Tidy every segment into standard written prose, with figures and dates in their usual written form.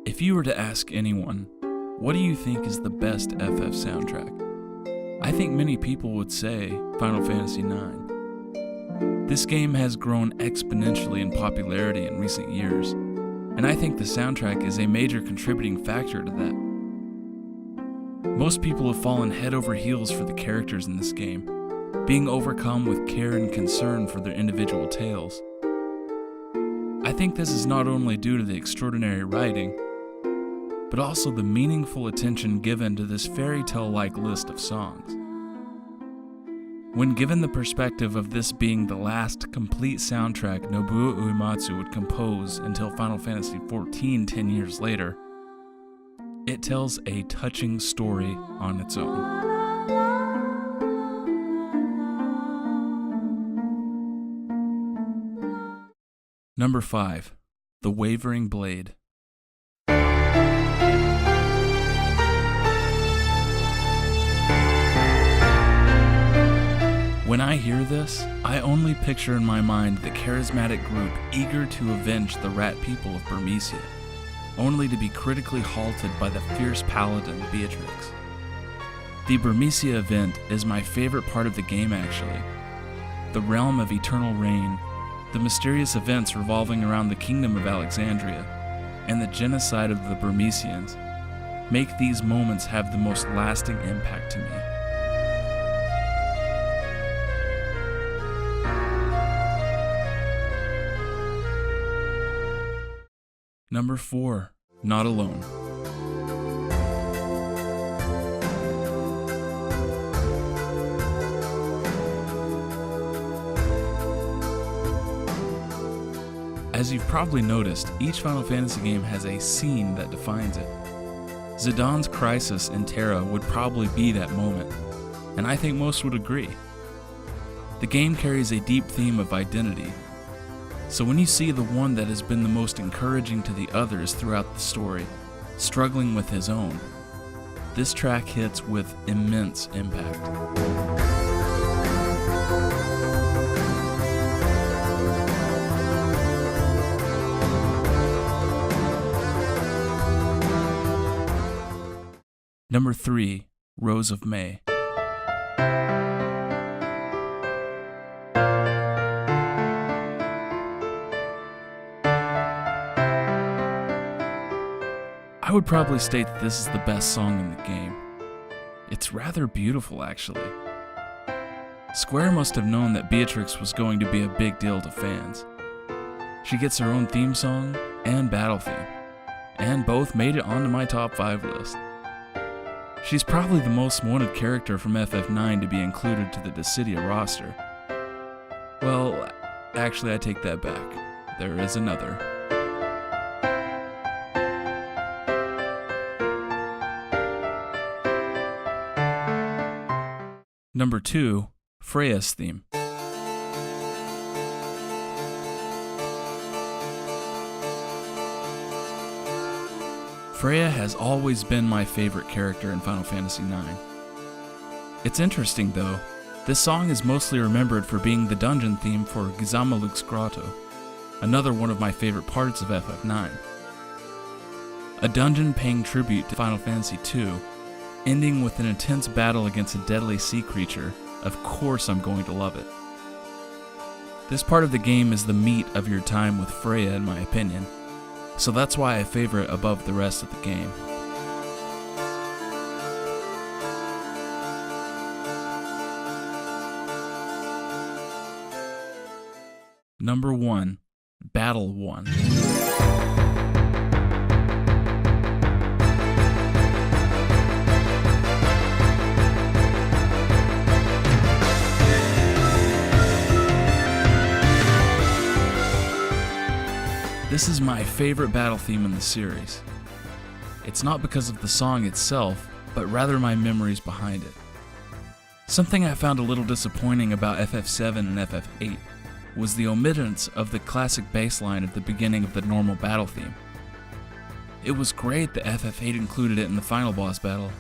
If you were to ask anyone, what do you think is the best FF soundtrack? I think many people would say Final Fantasy IX. This game has grown exponentially in popularity in recent years, and I think the soundtrack is a major contributing factor to that. Most people have fallen head over heels for the characters in this game, being overcome with care and concern for their individual tales. I think this is not only due to the extraordinary writing, but also the meaningful attention given to this fairy tale-like list of songs. When given the perspective of this being the last complete soundtrack Nobuo Uematsu would compose until Final Fantasy XIV 10 years later, it tells a touching story on its own. Number 5. The Wavering Blade. When I hear this, I only picture in my mind the charismatic group eager to avenge the rat people of Burmecia, only to be critically halted by the fierce paladin Beatrix. The Burmecia event is my favorite part of the game actually. The realm of eternal reign, the mysterious events revolving around the kingdom of Alexandria, and the genocide of the Burmecians make these moments have the most lasting impact to me. Number 4. Not Alone. As you've probably noticed, each Final Fantasy game has a scene that defines it. Zidane's crisis in Terra would probably be that moment, and I think most would agree. The game carries a deep theme of identity, so when you see the one that has been the most encouraging to the others throughout the story, struggling with his own, this track hits with immense impact. Number 3. Rose of May. I would probably state that this is the best song in the game. It's rather beautiful, actually. Square must have known that Beatrix was going to be a big deal to fans. She gets her own theme song and battle theme, and both made it onto my top 5 list. She's probably the most wanted character from FF9 to be included to the Dissidia roster. Well, actually I take that back. There is another. Number 2. Freya's theme. Freya has always been my favorite character in Final Fantasy IX. It's interesting though, this song is mostly remembered for being the dungeon theme for Gizamaluk's Grotto, another one of my favorite parts of FF9. A dungeon paying tribute to Final Fantasy II, ending with an intense battle against a deadly sea creature. Of course I'm going to love it. This part of the game is the meat of your time with Freya in my opinion, so that's why I favor it above the rest of the game. Number 1. Battle 1. This is my favorite battle theme in the series. It's not because of the song itself, but rather my memories behind it. Something I found a little disappointing about FF7 and FF8 was the omittance of the classic bass line at the beginning of the normal battle theme. It was great that FF8 included it in the final boss battle,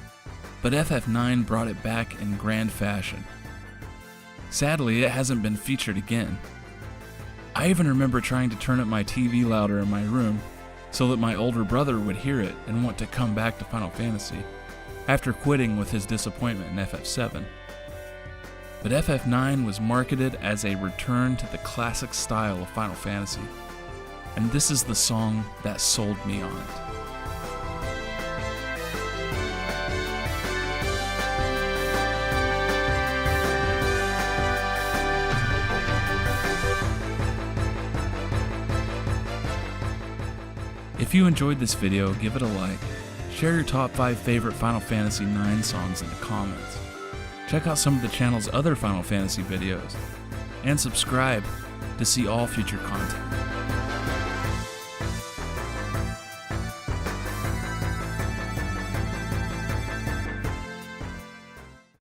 but FF9 brought it back in grand fashion. Sadly, it hasn't been featured again. I even remember trying to turn up my TV louder in my room so that my older brother would hear it and want to come back to Final Fantasy after quitting with his disappointment in FF7. But FF9 was marketed as a return to the classic style of Final Fantasy, and this is the song that sold me on it. If you enjoyed this video, give it a like. Share your top 5 favorite Final Fantasy IX songs in the comments. Check out some of the channel's other Final Fantasy videos. And subscribe to see all future content.